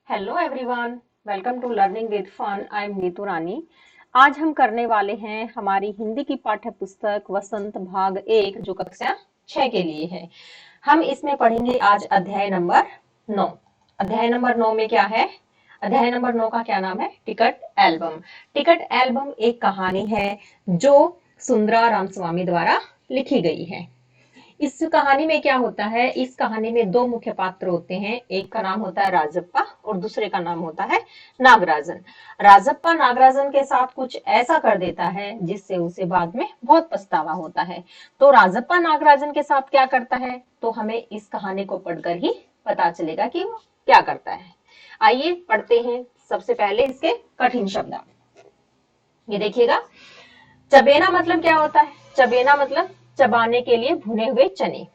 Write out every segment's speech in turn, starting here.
Hello everyone, welcome to learning with fun. I am Neetu Rani. आज हम करने वाले हैं हमारी हिंदी की पाठ्य पुस्तक वसंत भाग 1 जो कक्षा 6 के लिए है। हम इसमें पढ़ेंगे आज अध्याय नंबर 9। अध्याय नंबर 9 में क्या है? अध्याय नंबर 9 का क्या नाम है? Ticket album. टिकट एल्बम एक कहानी है जो सुंदरा रामस्वामी द्वारा लिखी गई है। इस कहानी में क्या होता है? इस कहानी में दो मुख्य पात्र होते हैं। एक का नाम होता है राजप्पा और दूसरे का नाम होता है नागराजन। राजप्पा नागराजन के साथ कुछ ऐसा कर देता है जिससे उसे बाद में बहुत पछतावा होता है। तो राजप्पा नागराजन के साथ क्या करता है तो हमें इस कहानी को पढ़कर ही पता चलेगा कि वो क्या करता है। आइए पढ़ते हैं। सबसे पहले इसके कठिन शब्द ये देखिएगा। चबेना मतलब क्या होता है? चबेना मतलब चबाने के लिए भुने हुए चने।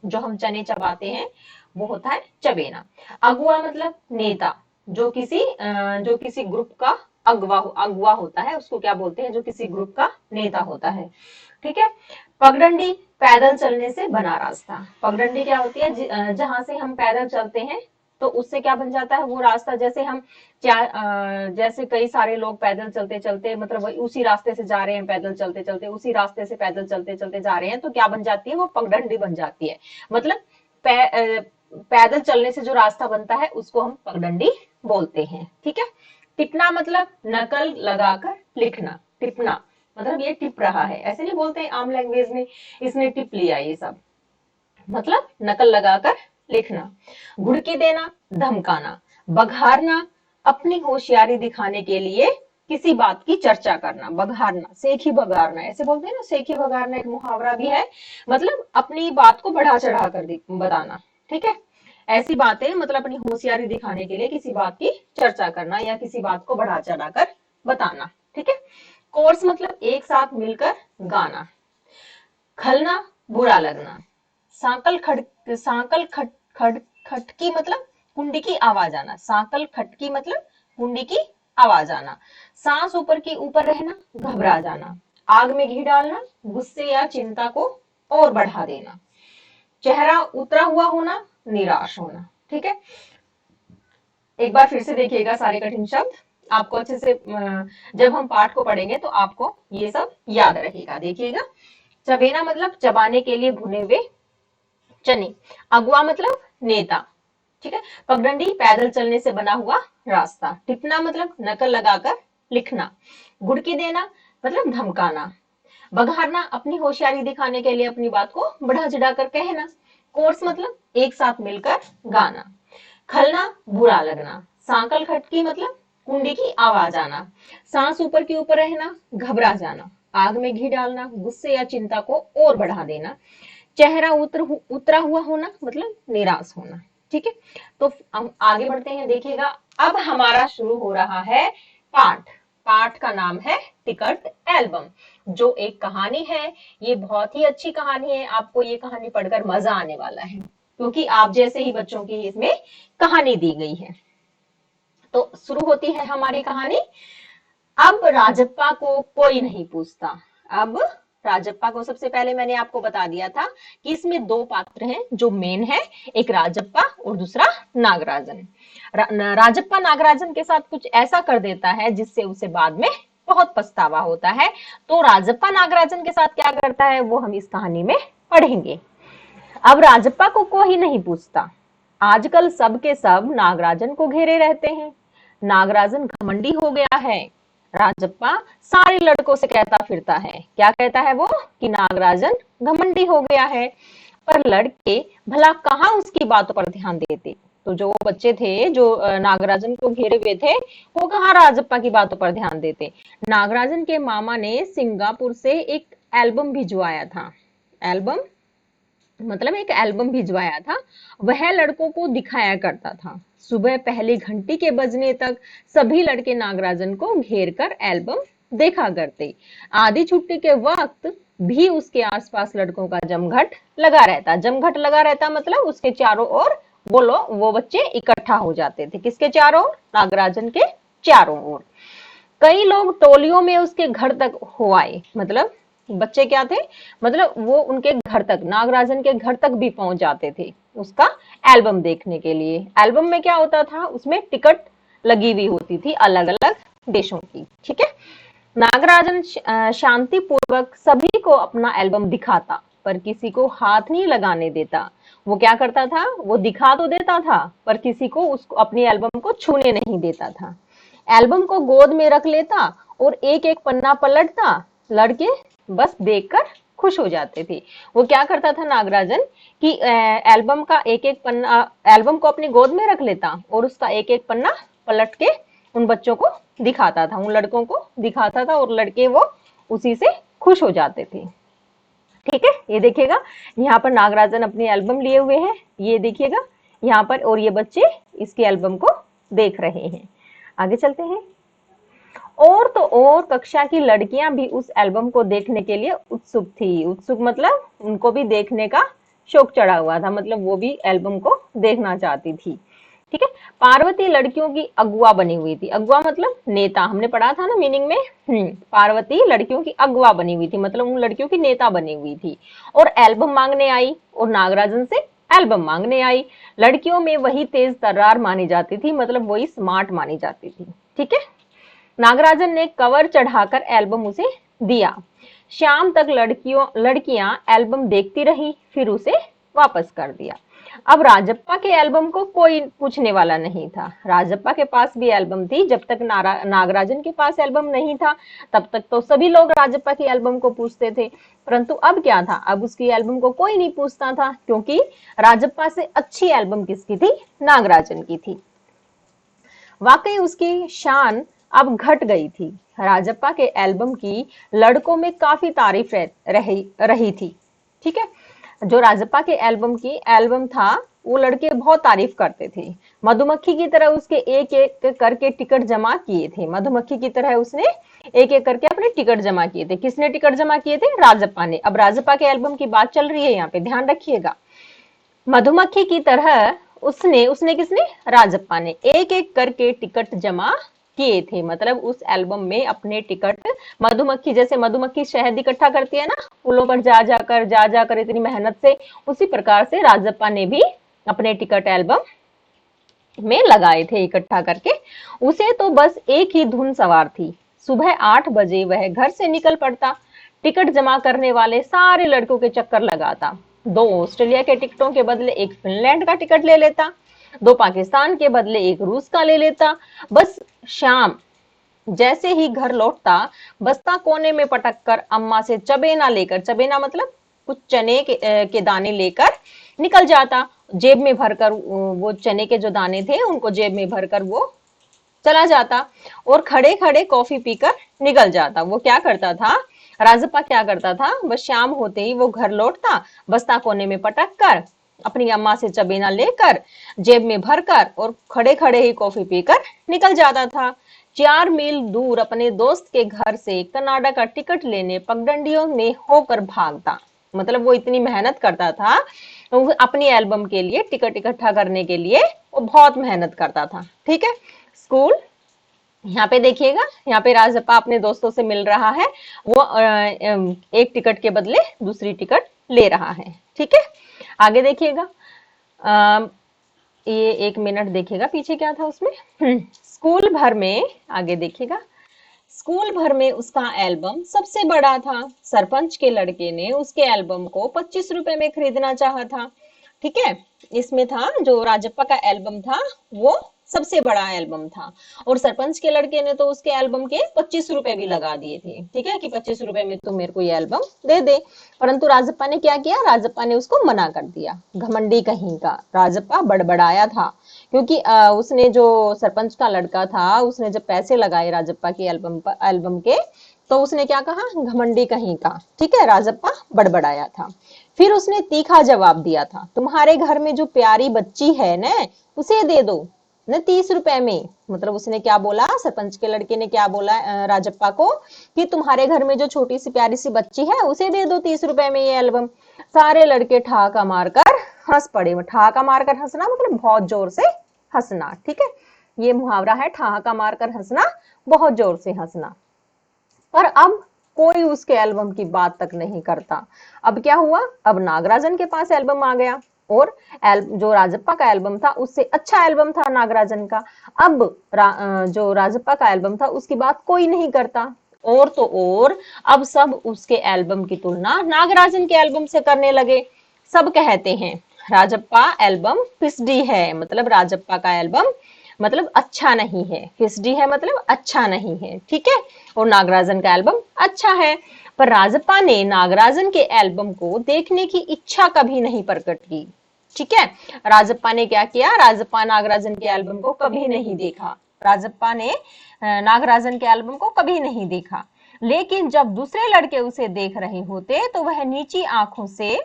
जो हम चने चबाते हैं वो होता है चबेना। अगुआ मतलब नेता। जो किसी ग्रुप का अगुआ होता है उसको क्या बोलते हैं? जो किसी ग्रुप का नेता होता है। ठीक है। पगडंडी पैदल चलने से बना रास्ता। पगडंडी क्या होती है? जहां से हम पैदल चलते हैं तो उससे क्या बन जाता है वो रास्ता। जैसे कई सारे लोग पैदल चलते चलते मतलब उसी रास्ते से जा रहे हैं, पैदल चलते चलते उसी रास्ते से पैदल चलते चलते जा रहे हैं तो क्या बन जाती है? वो पगडंडी बन जाती है। मतलब पैदल चलने से जो रास्ता बनता है उसको हम पगडंडी बोलते हैं। ठीक है। टिपना मतलब नकल लगाकर लिखना। टिपना मतलब ये टिप रहा है, ऐसे नहीं बोलते हैं आम लैंग्वेज में, इसने टिप लिया, ये सब मतलब नकल लगाकर लिखना। घुड़की देना, धमकाना। बघारना अपनी होशियारी दिखाने के लिए किसी बात की चर्चा करना। बघारना, सेखी बघारना, ऐसे बोलते हैं ना, सेखी बघारना एक मुहावरा भी है। मतलब अपनी बात को बढ़ा चढ़ा कर बताना। ठीक है। ऐसी बातें मतलब अपनी होशियारी दिखाने के लिए किसी बात की चर्चा करना या किसी बात को बढ़ा चढ़ा कर बताना। ठीक है। कोर्स मतलब एक साथ मिलकर गाना। खलना बुरा लगना। सांकल खटकी मतलब कुंडी की आवाज आना। सांकल खटकी मतलब कुंडी की आवाज आना। सांस ऊपर की ऊपर रहना, घबरा जाना। आग में घी डालना, गुस्से या चिंता को और बढ़ा देना। चेहरा उतरा हुआ होना, निराश होना। ठीक है। एक बार फिर से देखिएगा सारे कठिन शब्द। आपको अच्छे से जब हम पाठ को पढ़ेंगे तो आपको ये सब याद रहेगा। देखिएगा। चबेना मतलब चबाने के लिए भुने हुए चने। अगुआ मतलब नेता। ठीक है। पगडंडी पैदल चलने से बना हुआ रास्ता। टिपना मतलब नकल लगाकर लिखना। घुड़की देना मतलब धमकाना। बघारना अपनी होशियारी दिखाने के लिए अपनी बात को बढ़ा चढ़ाकर कहना। कोर्स मतलब एक साथ मिलकर गाना। खलना बुरा लगना। सांकल खटकी मतलब कुंडी की आवाज आना। सांस ऊपर की ऊपर रहना, घबरा जाना। आग में घी डालना, गुस्से या चिंता को और बढ़ा देना। चेहरा उतरा हुआ होना मतलब निराश होना। ठीक है। तो हम आगे बढ़ते हैं। देखिएगा। अब हमारा शुरू हो रहा है पाठ। पाठ का नाम है टिकट एल्बम, जो एक कहानी है। ये बहुत ही अच्छी कहानी है। आपको ये कहानी पढ़कर मजा आने वाला है क्योंकि आप जैसे ही बच्चों की इसमें कहानी दी गई है। तो शुरू होती है हमारी कहानी। अब राजप्पा को कोई नहीं पूछता। अब राजप्पा को सबसे पहले मैंने आपको बता दिया था कि इसमें दो पात्र हैं जो मेन है, एक राजप्पा और दूसरा नागराजन। राजप्पा नागराजन के साथ कुछ ऐसा कर देता है जिससे उसे बाद में बहुत पछतावा होता है। तो राजप्पा नागराजन के साथ क्या करता है वो हम इस कहानी में पढ़ेंगे। अब राजप्पा को कोई नहीं पूछता। आजकल सब के सब नागराजन को घेरे रहते हैं। नागराजन घमंडी हो गया है। राजप्पा सारे लड़कों से कहता फिरता है। क्या कहता है वो? कि नागराजन घमंडी हो गया है। पर लड़के भला कहाँ उसकी बातों पर ध्यान देते। तो जो बच्चे थे जो नागराजन को घेरे हुए थे वो कहाँ राजप्पा की बातों पर ध्यान देते। नागराजन के मामा ने सिंगापुर से एक एल्बम भिजवाया था। एल्बम मतलब एक एल्बम भिजवाया था। वह लड़कों को दिखाया करता था। सुबह पहली घंटी के बजने तक सभी लड़के नागराजन को घेर कर एल्बम देखा करते। आधी छुट्टी के वक्त भी उसके आसपास लड़कों का जमघट लगा रहता। जमघट लगा रहता मतलब उसके चारों ओर वो बच्चे इकट्ठा हो जाते थे। किसके चारों ओर? नागराजन के चारों ओर। कई लोग टोलियों में उसके घर तक हो आए। मतलब बच्चे क्या थे? मतलब वो उनके घर तक, नागराजन के घर तक भी पहुंच जाते थे। उसका एल्बम देखने के लिए। एल्बम में क्या होता था, उसमें टिकट लगी हुई होती थी अलग अलग देशों की। ठीक है, नागराजन शांति पूर्वक सभी को अपना एल्बम दिखाता, पर किसी को हाथ नहीं लगाने देता। वो क्या करता था, वो दिखा तो देता था पर किसी को उसको अपनी एल्बम को छूने नहीं देता था। एल्बम को गोद में रख लेता और एक एक पन्ना पलटता। लड़के बस देखकर खुश हो जाते थे। वो क्या करता था नागराजन कि एल्बम का एक एक पन्ना, एल्बम को अपनी गोद में रख लेता और उसका एक एक पन्ना पलट के उन बच्चों को दिखाता था, उन लड़कों को दिखाता था और लड़के वो उसी से खुश हो जाते थे। ठीक है, ये देखिएगा यहाँ पर नागराजन अपनी एल्बम लिए हुए हैं, ये देखिएगा यहाँ पर, और ये बच्चे इसकी एल्बम को देख रहे हैं। आगे चलते हैं। और तो और कक्षा की लड़कियां भी उस एल्बम को देखने के लिए उत्सुक थी। उत्सुक मतलब उनको भी देखने का शौक चढ़ा हुआ था, मतलब वो भी एल्बम को देखना चाहती थी। ठीक है, पार्वती लड़कियों की अगुआ बनी हुई थी। अगुआ मतलब नेता, हमने पढ़ा था ना मीनिंग में। पार्वती लड़कियों की अगुआ बनी हुई थी, मतलब उन लड़कियों की नेता बनी हुई थी और एल्बम मांगने आई और नागराजन से एल्बम मांगने आई। लड़कियों में वही तेज तर्रार मानी जाती थी, मतलब वही स्मार्ट मानी जाती थी। ठीक है, नागराजन ने कवर चढ़ाकर एल्बम उसे दिया। शाम तक लड़कियां एल्बम देखती रही, फिर उसे वापस कर दिया। अब राजप्पा के एल्बम को कोई पूछने वाला नहीं था। राजप्पा के पास भी एल्बम थी, जब तक नागराजन के पास एल्बम नहीं था तब तक तो सभी लोग राजप्पा की एल्बम को पूछते थे, परंतु अब क्या था, अब उसकी एल्बम को कोई नहीं पूछता था, क्योंकि राजप्पा से अच्छी एल्बम किसकी थी, नागराजन की थी। वाकई उसकी शान अब घट गई थी। राजप्पा के एल्बम की लड़कों में काफी तारीफ रही थी। ठीक है, जो राजप्पा के एल्बम था वो लड़के बहुत तारीफ करते थे। मधुमक्खी की तरह उसके एक एक करके टिकट जमा किए थे। मधुमक्खी की तरह उसने एक एक करके अपने टिकट जमा किए थे। किसने टिकट जमा किए थे, राजप्पा ने। अब राजप्पा के एल्बम की बात चल रही है, यहाँ पे ध्यान रखिएगा। मधुमक्खी की तरह उसने उसने किसने, राजप्पा ने एक एक करके टिकट जमा किए थे। मतलब उस एल्बम में अपने टिकट, मधुमक्खी जैसे मधुमक्खी शहद इकट्ठा करती है ना फूलों पर जा जाकर इतनी मेहनत से, उसी प्रकार से राजप्पा ने भी अपने टिकट एल्बम में लगाए थे इकट्ठा करके। उसे तो बस एक ही धुन सवार थी। सुबह 8 बजे वह घर से निकल पड़ता, टिकट जमा करने वाले सारे लड़कों के चक्कर लगाता। 2 ऑस्ट्रेलिया के टिकटों के बदले एक फिनलैंड का टिकट ले लेता, 2 पाकिस्तान के बदले एक रूस का ले लेता। बस शाम जैसे ही घर लौटता, बस्ता कोने में पटक कर अम्मा से चबेना लेकर, चबेना मतलब कुछ चने के दाने लेकर निकल जाता। जेब में भरकर वो चने के जो दाने थे उनको जेब में भरकर वो चला जाता और खड़े खड़े कॉफी पीकर निकल जाता। वो क्या करता था, राजप्पा क्या करता था, बस शाम होते ही वो घर लौटता, बस्ता कोने में पटक कर अपनी अम्मा से चबेना लेकर जेब में भरकर और खड़े खड़े ही कॉफी पीकर निकल जाता था। 4 मील दूर अपने दोस्त के घर से कनाडा का टिकट लेने पगडंडियों में होकर भागता। मतलब वो इतनी मेहनत करता था, अपनी एल्बम के लिए टिकट इकट्ठा करने के लिए वो बहुत मेहनत करता था। ठीक है, स्कूल, यहाँ पे देखिएगा, यहाँ पे राजप्पा अपने दोस्तों से मिल रहा है, वो एक टिकट के बदले दूसरी टिकट ले रहा है। ठीक है, आगे देखिएगा, ये 1 मिनट देखिएगा पीछे क्या था उसमें। स्कूल भर में, आगे देखिएगा, स्कूल भर में उसका एल्बम सबसे बड़ा था। सरपंच के लड़के ने उसके एल्बम को 25 रुपए में खरीदना चाहा था। ठीक है, इसमें था जो राजप्पा का एल्बम था वो सबसे बड़ा एल्बम था और सरपंच के लड़के ने तो उसके एल्बम के 25 रुपए भी लगा दिए थे। ठीक है, कि 25 रुपए में तुम मेरे को ये एल्बम दे दे, परंतु राजप्पा ने क्या किया, राजप्पा ने उसको मना कर दिया। घमंडी कहीं का, राजप्पा बड़बड़ाया था, क्योंकि उसने जो सरपंच का लड़का था उसने जब पैसे लगाए राजप्पा की एल्बम के, तो उसने क्या कहा, घमंडी कहीं का। ठीक है, राजप्पा बड़बड़ाया था। फिर उसने तीखा जवाब दिया था, तुम्हारे घर में जो प्यारी बच्ची है ना उसे दे दो न 30 रुपए में। मतलब उसने क्या बोला, सरपंच के लड़के ने क्या बोला राजप्पा को कि तुम्हारे घर में जो छोटी सी प्यारी सी बच्ची है उसे दे दो 30 रुपए में ये एल्बम। सारे लड़के ठहाका मारकर हंस पड़े। ठहाका मारकर हंसना मतलब बहुत जोर से हंसना। ठीक है, ये मुहावरा है, ठहाका मारकर हंसना, बहुत जोर से हंसना। पर अब कोई उसके एल्बम की बात तक नहीं करता। अब क्या हुआ, अब नागराजन के पास एल्बम आ गया। और जो राजप्पा का एल्बम था उससे अच्छा एल्बम था नागराजन का। अब जो राजप्पा का एल्बम था उसकी बात कोई नहीं करता, और तो और अब सब उसके एल्बम की तुलना नागराजन के एल्बम से करने लगे। सब कहते हैं राजप्पा एल्बम फिसडी है, मतलब राजप्पा का एल्बम मतलब अच्छा नहीं है, फिसडी है मतलब अच्छा नहीं है, ठीक है, और नागराजन का एल्बम अच्छा है। पर राजप्पा ने नागराजन के एल्बम को देखने की इच्छा कभी नहीं प्रकट की, ठीक है। राजप्पा ने क्या किया, राजप्पा नागराजन के एल्बम को कभी नहीं देखा, राजप्पा ने नागराजन के एल्बम को कभी नहीं देखा। लेकिन जब दूसरे लड़के उसे देख रहे होते तो वह नीची आंखों से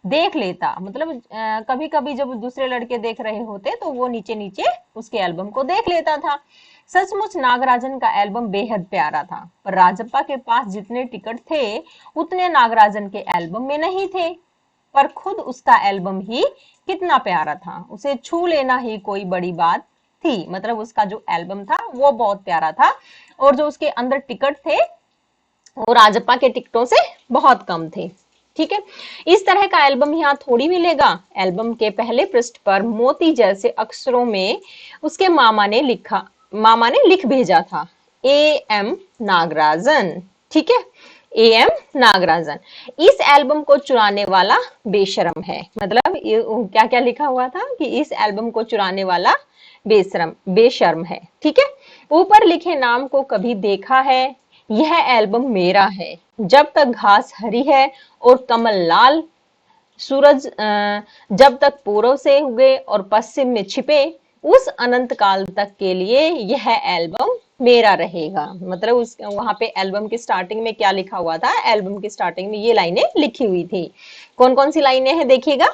देख लेता, मतलब कभी कभी जब दूसरे लड़के देख रहे होते तो वो नीचे नीचे उसके एल्बम को देख लेता था। सचमुच नागराजन का एल्बम बेहद प्यारा था, पर राजप्पा के पास जितने टिकट थे उतने नागराजन के एल्बम में नहीं थे। पर खुद उसका एल्बम ही कितना प्यारा था, उसे छू लेना ही कोई बड़ी बात थी, मतलब उसका जो एल्बम था वो बहुत प्यारा था, और जो उसके अंदर टिकट थे वो राजप्पा के टिकटों से बहुत कम थे, ठीक है। इस तरह का एल्बम यहाँ थोड़ी मिलेगा। एल्बम के पहले पृष्ठ पर मोती जैसे अक्षरों में उसके मामा ने लिख भेजा था, A.M. नागराजन, ठीक है, A.M. नागराजन। इस एल्बम को चुराने वाला बेशरम है, मतलब क्या क्या लिखा हुआ था कि इस एल्बम को चुराने वाला बेशर्म है, ठीक है। ऊपर लिखे नाम को कभी देखा है, यह एल्बम मेरा है, जब तक घास हरी है और कमल लाल, सूरज जब तक पूर्व से उगे और पश्चिम में छिपे, उस अनंत काल तक के लिए यह एल्बम मेरा रहेगा। मतलब उस वहां पे एल्बम की स्टार्टिंग में क्या लिखा हुआ था, एल्बम की स्टार्टिंग में ये लाइनें लिखी हुई थी। कौन कौन सी लाइनें हैं देखिएगा,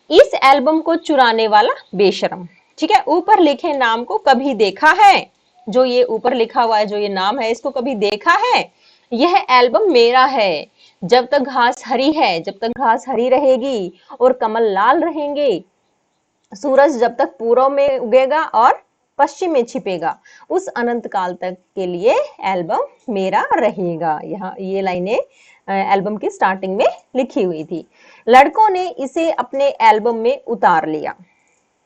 इस एल्बम को चुराने वाला बेशरम, ठीक है। ऊपर लिखे नाम को कभी देखा है, जो ये ऊपर लिखा हुआ है जो ये नाम है इसको कभी देखा है, यह एल्बम मेरा है, जब तक घास हरी है, जब तक घास हरी रहेगी और कमल लाल रहेंगे, सूरज जब तक पूर्व में उगेगा और पश्चिम में छिपेगा, उस अनंत काल तक के लिए एल्बम मेरा रहेगा। यहाँ ये लाइनें एल्बम की स्टार्टिंग में लिखी हुई थी। लड़कों ने इसे अपने एल्बम में उतार लिया,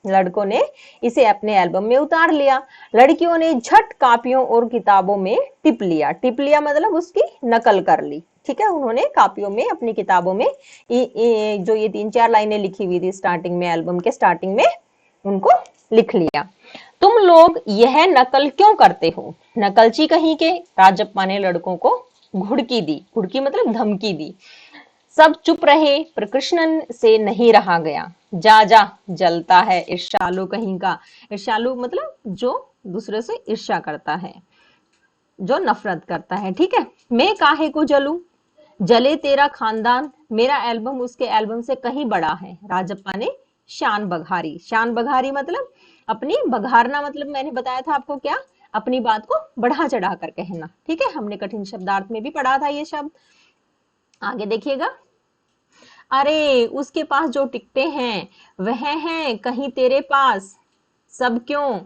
लड़कों ने इसे अपने एल्बम में उतार लिया। लड़कियों ने झट कापियों और किताबों में टिप लिया मतलब उसकी नकल कर ली, ठीक है। उन्होंने कापियों में अपनी किताबों में जो ये 3-4 लाइनें लिखी हुई थी स्टार्टिंग में, एल्बम के स्टार्टिंग में, उनको लिख लिया। तुम लोग यह नकल क्यों करते हो, नकलची कहीं के, राजप्पा ने लड़कों को घुड़की दी, घुड़की मतलब धमकी दी। सब चुप रहे, पर कृष्णन से नहीं रहा गया। जा जा जलता है ईर्ष्यालु कहीं का, ईर्ष्यालु मतलब जो दूसरे से ईर्ष्या करता है, जो नफरत करता है, ठीक है। मैं काहे को जलूं, जले तेरा खानदान, मेरा एल्बम उसके एल्बम से कहीं बड़ा है। राजप्पा ने शान बघारी, शान बघारी मतलब अपनी बघारना, मतलब मैंने बताया था आपको क्या, अपनी बात को बढ़ा चढ़ा कर कहना, ठीक है। हमने कठिन शब्दार्थ में भी पढ़ा था ये शब्द। आगे देखिएगा, अरे उसके पास जो टिकटे हैं वह हैं कहीं तेरे पास, सब क्यों,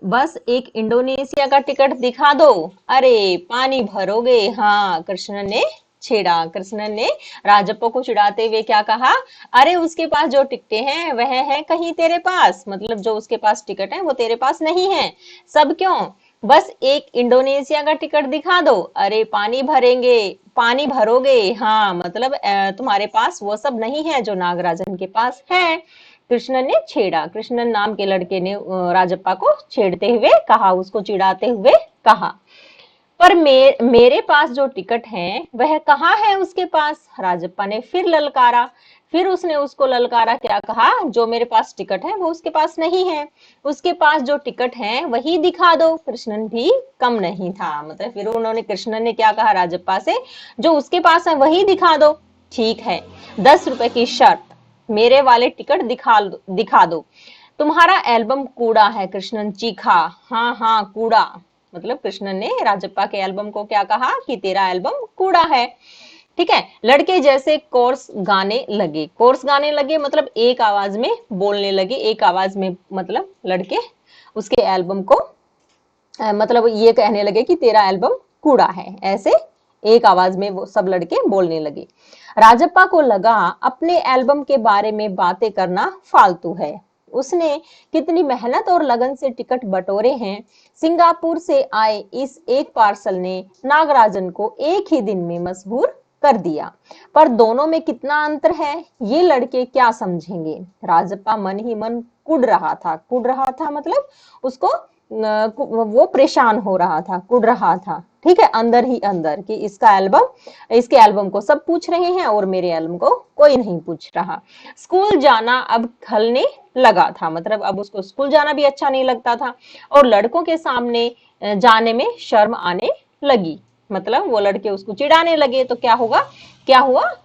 बस एक इंडोनेशिया का टिकट दिखा दो, अरे पानी भरोगे। हाँ, कृष्ण ने छेड़ा, कृष्ण ने राजप्पा को चिढ़ाते हुए क्या कहा, अरे उसके पास जो टिकटे हैं वह है कहीं तेरे पास, मतलब जो उसके पास टिकट है वो तेरे पास नहीं है, सब क्यों, बस एक इंडोनेशिया का टिकट दिखा दो, अरे पानी भरोगे। हाँ, मतलब तुम्हारे पास वो सब नहीं है जो नागराजन के पास है। कृष्णन ने छेड़ा, कृष्णन नाम के लड़के ने राजप्पा को छेड़ते हुए कहा, उसको चिढ़ाते हुए कहा, पर मेरे पास जो टिकट है वह कहाँ है उसके पास। राजप्पा ने फिर ललकारा, फिर उसने उसको ललकारा, क्या कहा, जो मेरे पास टिकट है वो उसके पास नहीं है, उसके पास जो टिकट है वही दिखा दो। कृष्णन भी कम नहीं था, मतलब फिर उन्होंने, कृष्णन ने क्या कहा राजप्पा से, जो उसके पास है वही दिखा दो, ठीक है, 10 रुपए की शर्त, मेरे वाले टिकट दिखा दो। तुम्हारा एल्बम कूड़ा है, कृष्णन चीखा। हाँ हाँ कूड़ा, मतलब कृष्णन ने राजप्पा के एल्बम को क्या कहा कि तेरा एल्बम कूड़ा है, ठीक है। लड़के जैसे कोर्स गाने लगे मतलब एक आवाज में बोलने लगे, एक आवाज में, मतलब लड़के उसके एल्बम को मतलब ये कहने लगे कि तेरा एल्बम कूड़ा है, ऐसे एक आवाज में वो सब लड़के बोलने लगे। राजप्पा को लगा अपने एल्बम के बारे में बातें करना फालतू है। उसने कितनी मेहनत और लगन से टिकट बटोरे हैं। सिंगापुर से आए इस एक पार्सल ने नागराजन को एक ही दिन में मशहूर कर दिया। पर दोनों में कितना अंतर है, ये लड़के क्या समझेंगे। राजप्पा मन ही मन कुढ़ रहा था मतलब उसको वो परेशान हो रहा था, कुढ़ रहा था, ठीक है, अंदर ही अंदर कि इसके एल्बम को सब पूछ रहे हैं और मेरे एल्बम को कोई नहीं पूछ रहा। स्कूल जाना अब खलने लगा था, मतलब अब उसको स्कूल जाना भी अच्छा नहीं लगता था और लड़कों के सामने जाने में शर्म आने लगी। मतलब वो लड़के उसको चिढ़ाने लगे तो क्या हुआ,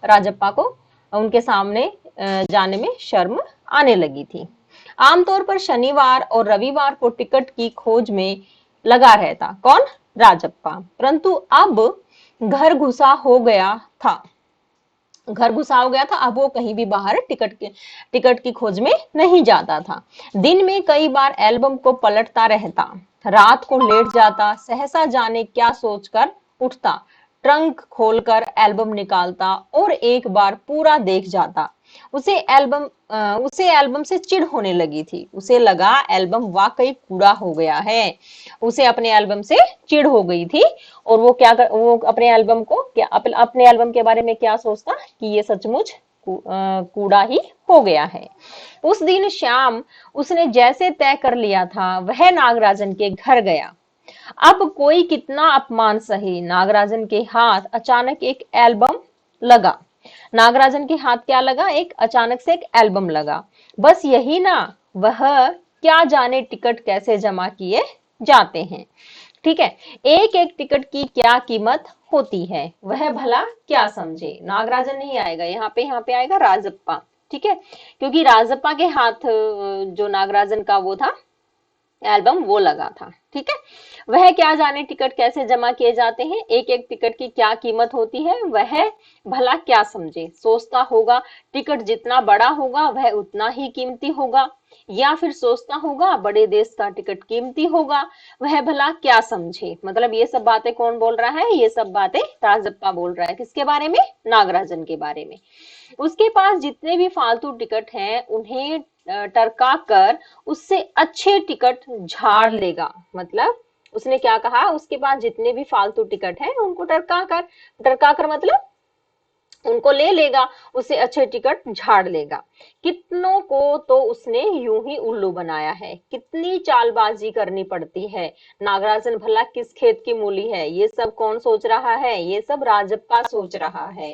राजप्पा को उनके सामने जाने में शर्म आने लगी थी। आमतौर पर शनिवार और रविवार को टिकट की खोज में लगा रहता कौन, राजप्पा। परंतु अब घर घुसा हो गया था अब वो कहीं भी बाहर टिकट की खोज में नहीं जाता था। दिन में कई बार एल्बम को पलटता रहता, रात को लेट जाता, सहसा जाने क्या सोचकर उठता, ट्रंक खोलकर एल्बम निकालता और एक बार पूरा देख जाता। उसे एल्बम से चिढ़ होने लगी थी। उसे लगा एल्बम वाकई कूड़ा हो गया है। उसे अपने एल्बम से चिढ़ हो गई थी और वो अपने एल्बम को अपने एल्बम के बारे में क्या सोचता कि ये सचमुच कूड़ा ही हो गया है। उस दिन शाम उसने जैसे तय कर लिया था वह नागराजन के घर गया। अब कोई कितना अपमान सहे, नागराजन के हाथ अचानक एक एल्बम लगा। नागराजन के हाथ क्या लगा, एक अचानक से एक एल्बम लगा। बस यही ना, वह क्या जाने टिकट कैसे जमा किए जाते हैं, ठीक है, एक एक टिकट की क्या कीमत होती है, वह भला क्या समझे। नागराजन नहीं आएगा यहाँ पे आएगा राजप्पा, ठीक है, क्योंकि राजप्पा के हाथ जो नागराजन का वो था एल्बम वो लगा था, ठीक है। वह क्या जाने टिकट कैसे जमा किए जाते हैं, एक एक टिकट की क्या कीमत होती है, वह भला क्या समझे। सोचता होगा टिकट जितना बड़ा होगा वह उतना ही कीमती होगा, या फिर सोचता होगा बड़े देश का टिकट कीमती होगा, वह भला क्या समझे। मतलब ये सब बातें कौन बोल रहा है, ये सब बातें राजप्पा बोल रहा है, किसके बारे में, नागराजन के बारे में। उसके पास जितने भी फालतू टिकट हैं उन्हें टरका कर उससे अच्छे टिकट झाड़ लेगा। मतलब उसने क्या कहा, उसके पास जितने भी फालतू टिकट हैं उनको टरका कर मतलब उनको ले लेगा, उससे अच्छे टिकट झाड़ लेगा। कितनों को तो उसने यूं ही उल्लू बनाया है, कितनी चालबाजी करनी पड़ती है। नागराजन भला किस खेत की मूली है, ये सब कौन सोच रहा है, ये सब राजप्पा सोच रहा है,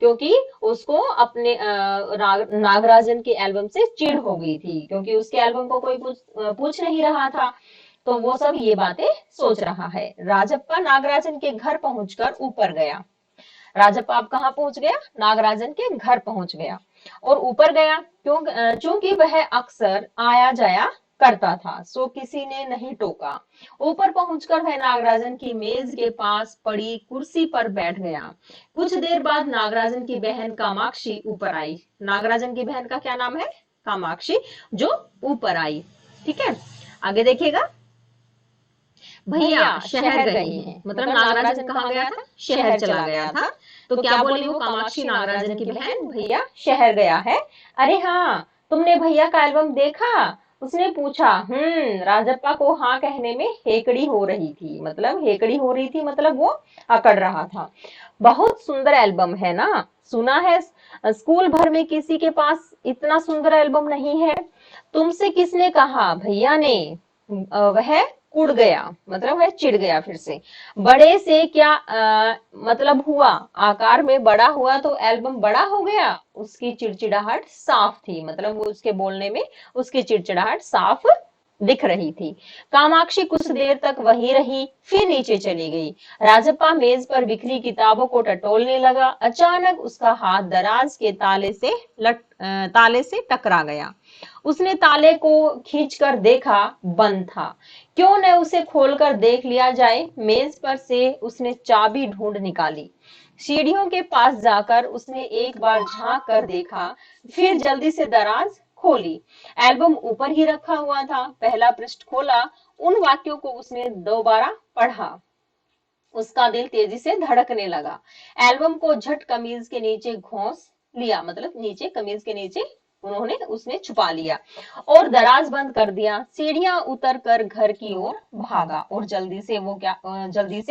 क्योंकि उसको अपने नागराजन के एल्बम से चिढ़ हो गई थी, क्योंकि उसके एल्बम को कोई पूछ नहीं रहा था, तो वो सब ये बातें सोच रहा है। राजप्पा नागराजन के घर पहुंचकर ऊपर गया। राजप्पा अब कहाँ पहुंच गया, नागराजन के घर पहुंच गया और ऊपर गया, क्योंकि वह अक्सर आया जाया करता था, सो किसी ने नहीं टोका। ऊपर पहुंचकर वह नागराजन की मेज के पास पड़ी कुर्सी पर बैठ गया। कुछ देर बाद नागराजन की बहन कामाक्षी ऊपर आई। नागराजन की बहन का क्या नाम है, कामाक्षी, जो ऊपर आई, ठीक है। आगे देखिएगा, भैया शहर गए हैं, मतलब नागराजन कहाँ गया था, शहर चला गया था। तो क्या बोली वो कामाक्षी, नागराजन की बहन, भैया शहर गया है। अरे हाँ, तुमने भैया का एल्बम देखा, उसने पूछा। राजप्पा को हाँ कहने में हेकड़ी हो रही थी, मतलब वो अकड़ रहा था। बहुत सुंदर एल्बम है ना, सुना है स्कूल भर में किसी के पास इतना सुंदर एल्बम नहीं है। तुमसे किसने कहा, भैया ने। वह कुड़ गया, मतलब वह चिढ़ गया फिर से। बड़े से क्या मतलब हुआ, आकार में बड़ा हुआ तो एल्बम बड़ा हो गया। उसकी चिड़चिड़ाहट साफ थी, मतलब वो उसके बोलने में उसकी चिड़चिड़ाहट साफ दिख रही थी। कामाक्षी कुछ देर तक वहीं रही, फिर नीचे चली गई। राजप्पा मेज पर बिखरी किताबों को टटोलने लगा। अचानक उसका हाथ दराज के ताले से टकरा गया। उसने ताले को खींचकर देखा, बंद था। क्यों न उसे खोलकर देख लिया जाए। मेज पर से उसने चाबी ढूंढ निकाली। सीढ़ियों के पास जाकर उसने एक बार झांक कर देखा, फिर जल्दी से दराज खोली। एल्बम ऊपर ही रखा हुआ था। पहला पृष्ठ खोला, उन वाक्यों को उसने दोबारा पढ़ा। उसका दिल तेजी से धड़कने लगा। एल्बम को झट कमीज के नीचे घोंस लिया, मतलब नीचे कमीज के नीचे उन्होंने उसने छुपा लिया और दराज बंद कर दिया। सीढ़ियां उतर कर घर की ओर भागा और जल्दी से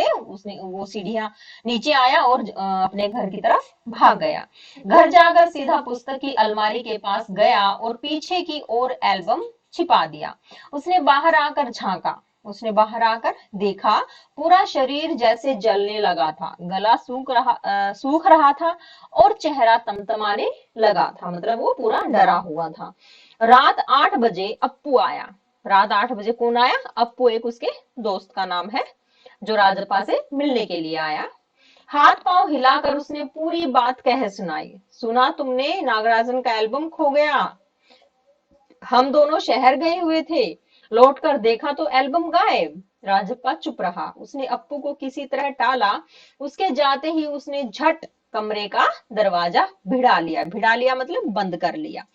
उसने वो सीढ़ियां नीचे आया और अपने घर की तरफ भाग गया। घर जाकर सीधा पुस्तक की अलमारी के पास गया और पीछे की ओर एल्बम छिपा दिया। उसने बाहर आकर देखा, पूरा शरीर जैसे जलने लगा था, गला सूख रहा था और चेहरा तमतमाने लगा था, मतलब वो पूरा डरा हुआ था। रात 8 बजे अप्पू आया। रात 8 बजे कौन आया? अप्पू, एक उसके दोस्त का नाम है, जो राजप्पा से मिलने के लिए आया। हाथ पांव हिलाकर उसने पूरी बात कह सुनाई। सुना तुमने, नागराजन का एल्बम खो गया। हम दोनों शहर गए हुए थे, लौटकर देखा तो एल्बम गायब। राजप्पा चुप रहा। उसने अप्पू को किसी तरह टाला। उसके जाते ही उसने झट कमरे का दरवाजा भिड़ा लिया मतलब बंद कर लिया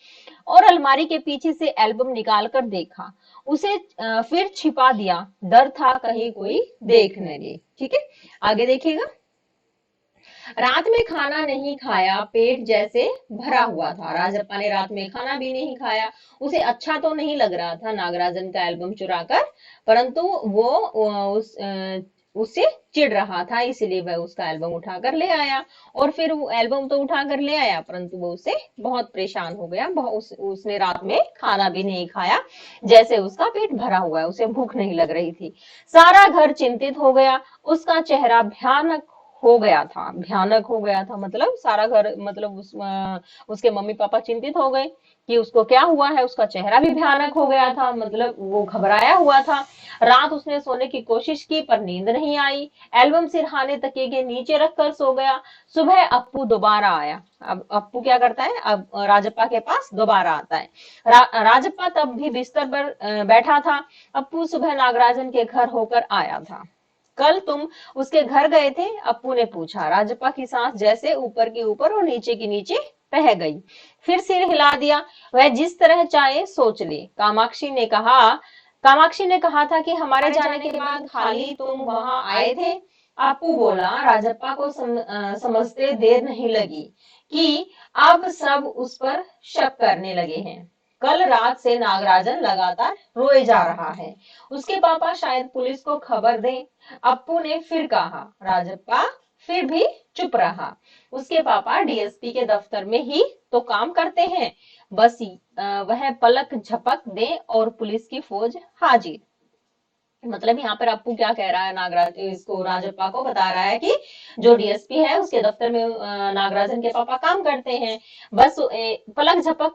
और अलमारी के पीछे से एल्बम निकाल कर देखा। उसे फिर छिपा दिया। डर था कहीं कोई देख न ले। ठीक है, आगे देखिएगा। रात में खाना नहीं खाया, पेट जैसे भरा हुआ था। राजप्पा ने रात में खाना भी नहीं खाया। उसे अच्छा तो नहीं लग रहा था नागराजन का एल्बम चुरा कर, परंतु वो उससे चिढ़ रहा था, इसलिए वह उसका एल्बम उठाकर ले आया। और फिर वो एल्बम तो उठाकर ले आया, परंतु वो उससे बहुत परेशान हो गया। उसने रात में खाना भी नहीं खाया, जैसे उसका पेट भरा हुआ है, उसे भूख नहीं लग रही थी। सारा घर चिंतित हो गया। उसका चेहरा भयानक हो गया था, मतलब सारा घर, मतलब उसके मम्मी पापा चिंतित हो गए कि उसको क्या हुआ है। उसका चेहरा भी भयानक हो गया था, मतलब वो घबराया हुआ था। रात उसने सोने की कोशिश की पर नींद नहीं आई। एल्बम सिरहाने तकिए के नीचे रखकर सो गया। सुबह अप्पू दोबारा आया। अब अप्पू क्या करता है, अब राजप्पा के पास दोबारा आता है। राजप्पा तब भी बिस्तर पर बैठा था। अप्पू सुबह नागराजन के घर होकर आया था। कल तुम उसके घर गए थे? अप्पू ने पूछा। राजप्पा की सांस जैसे ऊपर की ऊपर और नीचे की नीचे बह गई। फिर सिर हिला दिया। वह जिस तरह चाहे सोच ले। कामाक्षी ने कहा था कि हमारे जाने के बाद खाली तुम वहां आए थे। अप्पू बोला। राजप्पा को समझते देर नहीं लगी कि अब सब उस पर शक करने लगे हैं। कल रात से नागराजन लगातार रोए जा रहा है। उसके पापा शायद पुलिस को खबर दें। अप्पू ने फिर कहा। राजप्पा फिर भी चुप रहा। उसके पापा डीएसपी के दफ्तर में ही तो काम करते हैं, बस वह पलक झपक दे और पुलिस की फौज हाजिर। मतलब यहाँ पर अप्पू क्या कह रहा है, नागराज इसको राजप्पा को बता रहा है कि जो डीएसपी है उसके दफ्तर में नागराजन के पापा काम करते हैं, बस पलक झपक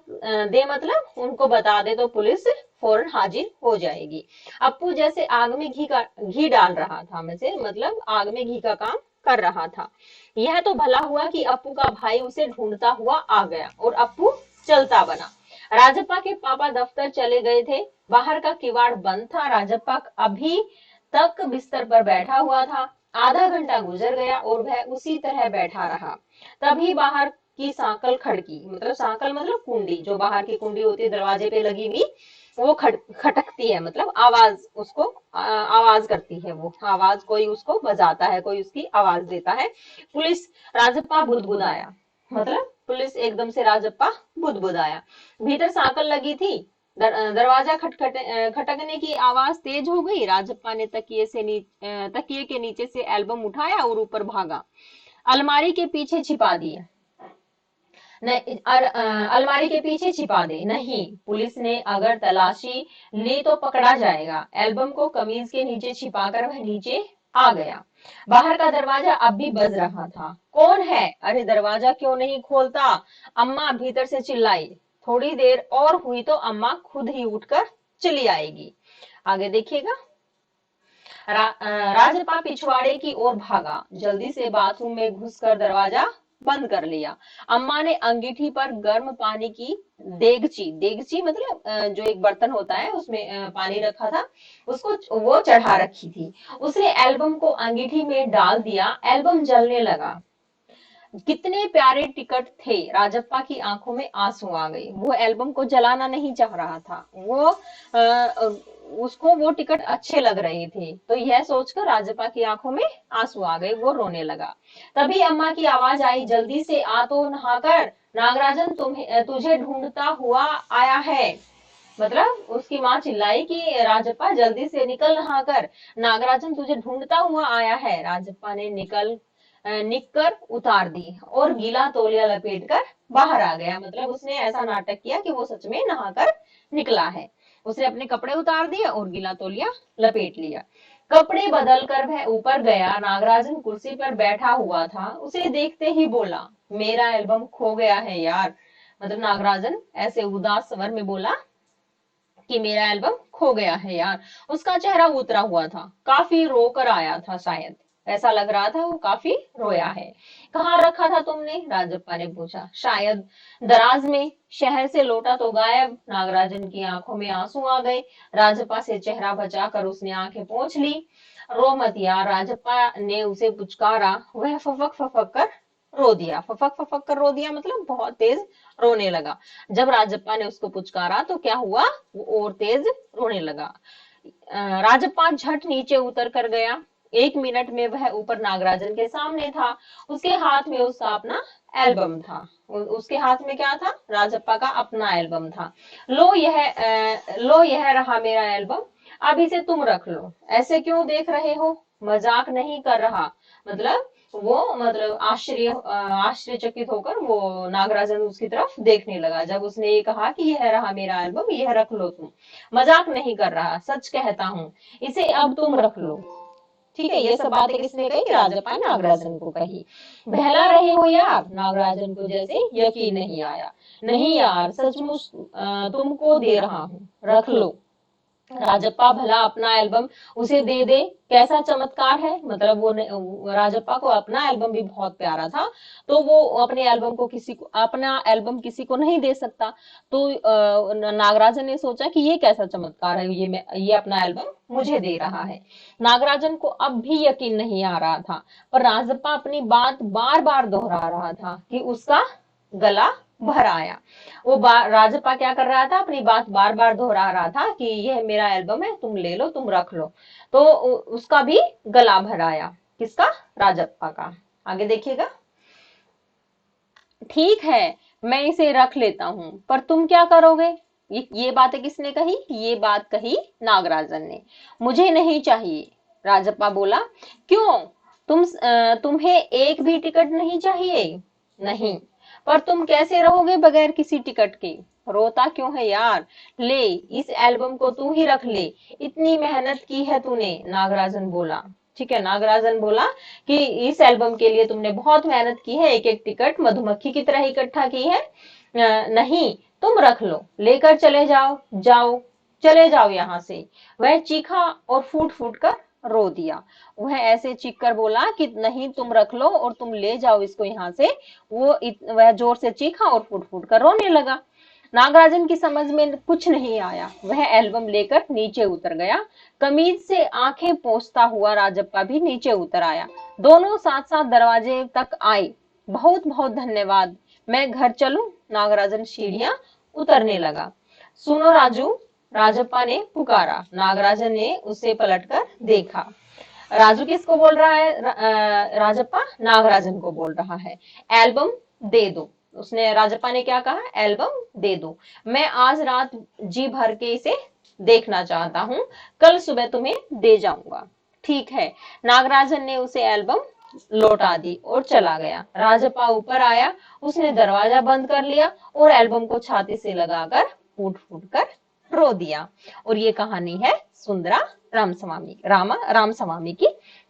दे, मतलब उनको बता दे तो पुलिस फौरन हाजिर हो जाएगी। अप्पू जैसे आग में घी डाल रहा था, मतलब आग में घी का काम कर रहा था। यह तो भला हुआ कि अप्पू का भाई उसे ढूंढता हुआ आ गया और अप्पू चलता बना। राजप्पा के पापा दफ्तर चले गए थे। बाहर का किवाड़ बंद था। राजप्पा अभी तक बिस्तर पर बैठा हुआ था। आधा घंटा गुजर गया और वह उसी तरह बैठा रहा। तभी बाहर की सांकल खड़की, मतलब सांकल मतलब कुंडी, जो बाहर की कुंडी होती है दरवाजे पे लगी हुई, वो खटकती है, मतलब आवाज उसको आवाज करती है। वो आवाज कोई उसको बजाता है, कोई उसकी आवाज देता है। पुलिस। राजप्पा बुदबुदाया, मतलब पुलिस एकदम से राजप्पा बुदबुदाया। भीतर सांकल लगी थी। दरवाजा खटकने की आवाज तेज हो गई। राजप्पा ने तकिए के नीचे से एल्बम उठाया और ऊपर भागा। अलमारी के पीछे छिपा दिया। नहीं, अलमारी के पीछे छिपा दे। नहीं, पुलिस ने अगर तलाशी ली तो पकड़ा जाएगा। एल्बम को कमीज के नीचे छिपाकर वह नीचे आ गया। बाहर का दरवाजा अब भी बज रहा था। कौन है? अरे दरवाजा क्यों नहीं खोलता? अम्मा भीतर से चिल्लाई। थोड़ी देर और हुई तो अम्मा खुद ही उठकर चली आएगी। आगे देखिएगा। राजप्पा पिछवाड़े की ओर भागा। जल्दी से बाथरूम में घुसकर दरवाजा बंद कर लिया। अम्मा ने अंगीठी पर गर्म पानी की देगची मतलब जो एक बर्तन होता है उसमें पानी रखा था, उसको वो चढ़ा रखी थी। उसने एल्बम को अंगीठी में डाल दिया। एल्बम जलने लगा। कितने प्यारे टिकट थे, राजप्पा की आंखों में आंसू आ गए। वो एल्बम को जलाना नहीं चाह रहा था, वो उसको वो टिकट अच्छे लग रहे थे। तो यह सोचकर राजप्पा की आंखों में आंसू आ गए, वो रोने लगा। तभी अम्मा की आवाज आई, जल्दी से आ तो नहाकर, नागराजन तुम्हें तुझे ढूंढता हुआ आया है। मतलब उसकी माँ चिल्लाई कि राजप्पा जल्दी से निकल नहाकर, नागराजन तुझे ढूंढता हुआ आया है। राजप्पा ने निक्कर उतार दी और गीला तौलिया लपेटकर बाहर आ गया। मतलब उसने ऐसा नाटक किया कि वो सच में नहाकर निकला है। उसने अपने कपड़े उतार दिए और गीला तौलिया लपेट लिया। कपड़े बदल कर वह ऊपर गया। नागराजन कुर्सी पर बैठा हुआ था, उसे देखते ही बोला, मेरा एल्बम खो गया है यार। मतलब नागराजन ऐसे उदास स्वर में बोला कि मेरा एल्बम खो गया है यार। उसका चेहरा उतरा हुआ था, काफी रोकर आया था शायद, ऐसा लग रहा था वो काफी रोया है। कहाँ रखा था तुमने, राजप्पा ने पूछा। शायद दराज में, शहर से लौटा तो गायब। नागराजन की आंखों में आंसू आ गए। राजप्पा से चेहरा बचाकर उसने आंखें पोंछ ली। रो मत यार, राजप्पा ने उसे पुचकारा। वह फफक फफक कर रो दिया। फफक फफक कर रो दिया मतलब बहुत तेज रोने लगा। जब राजप्पा ने उसको पुचकारा तो क्या हुआ, वो और तेज रोने लगा। राजप्पा झट नीचे उतर कर गया। 1 मिनट में वह ऊपर नागराजन के सामने था। उसके हाथ में उसका अपना एल्बम था। उसके हाथ में क्या था, राजप्पा का अपना एल्बम था। लो यह रहा मेरा एल्बम, अब इसे तुम रख लो। ऐसे क्यों देख रहे हो, मजाक नहीं कर रहा। मतलब वो मतलब आश्चर्यचकित होकर वो नागराजन उसकी तरफ देखने लगा जब उसने ये कहा कि यह रहा मेरा एल्बम, यह रख लो तुम। मजाक नहीं कर रहा, सच कहता हूँ, इसे अब तुम रख लो। ठीक है, ये सब बातें किसने कही, राजप्पा ने नागराजन को कही। बहला रहे हो यार, नागराजन को जैसे यकीन नहीं आया। नहीं यार, सचमुच तुमको दे रहा हूँ, रख लो। राजप्पा भला अपना एल्बम उसे दे दे, कैसा चमत्कार है। मतलब वो राजप्पा को अपना एल्बम भी बहुत प्यारा था, तो वो अपना एल्बम किसी को नहीं दे सकता। तो नागराजन ने सोचा कि ये कैसा चमत्कार है, ये अपना एल्बम मुझे दे रहा है। नागराजन को अब भी यकीन नहीं आ रहा था, पर राजप्पा अपनी बात बार बार दोहरा रहा था कि उसका गला भर आया। राजप्पा क्या कर रहा था, अपनी बात बार बार दोहरा रहा था कि यह मेरा एल्बम है, तुम ले लो, तुम रख लो। तो उसका भी गला भर आया। किसका, राजप्पा का। आगे देखिएगा। ठीक है, मैं इसे रख लेता हूँ, पर तुम क्या करोगे। ये बातें किसने कही, ये बात कही नागराजन ने। मुझे नहीं चाहिए, राजप्पा बोला। क्यों, तुम्हें एक भी टिकट नहीं चाहिए। नहीं, पर तुम कैसे रहोगे बगैर किसी टिकट के। रोता क्यों है यार, ले इस एल्बम को तू ही रख ले, इतनी मेहनत की है तूने, नागराजन बोला। ठीक है, नागराजन बोला कि इस एल्बम के लिए तुमने बहुत मेहनत की है, एक एक टिकट मधुमक्खी की तरह इकट्ठा की है। नहीं, तुम रख लो, लेकर चले जाओ, जाओ, चले जाओ यहाँ से। वह चीखा और फूट फूट कर रो दिया। वह ऐसे चीख कर बोला कि नहीं, तुम रख लो और तुम ले जाओ इसको यहाँ से। वह जोर से चीखा और फूट फूट कर रोने लगा। नागराजन की समझ में कुछ नहीं आया। वह एल्बम लेकर नीचे उतर गया। कमीज से आंखें पोंछता हुआ राजप्पा भी नीचे उतर आया। दोनों साथ साथ दरवाजे तक आए। बहुत बहुत धन्यवाद, मैं घर चलूं, नागराजन सीढ़ियां उतरने लगा। सुनो राजू, राजप्पा ने पुकारा। नागराजन ने उसे पलटकर देखा। राजू किसको बोल रहा है, राजप्पा नागराजन को बोल रहा है। एल्बम दे दो, उसने राजप्पा ने क्या कहा, एल्बम दे दो, मैं आज रात जी भर के इसे देखना चाहता हूँ, कल सुबह तुम्हें दे जाऊंगा। ठीक है, नागराजन ने उसे एल्बम लौटा दी और चला गया। राजप्पा ऊपर आया, उसने दरवाजा बंद कर लिया और एल्बम को छाती से लगाकर फूट फूट कर रो दिया। और ये कहानी है सुंदरा रामस्वामी की।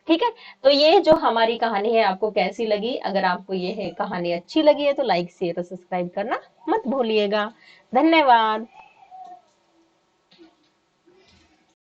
ठीक है, तो ये जो हमारी कहानी है आपको कैसी लगी, अगर आपको ये है कहानी अच्छी लगी है तो लाइक शेयर और सब्सक्राइब करना मत भूलिएगा। धन्यवाद।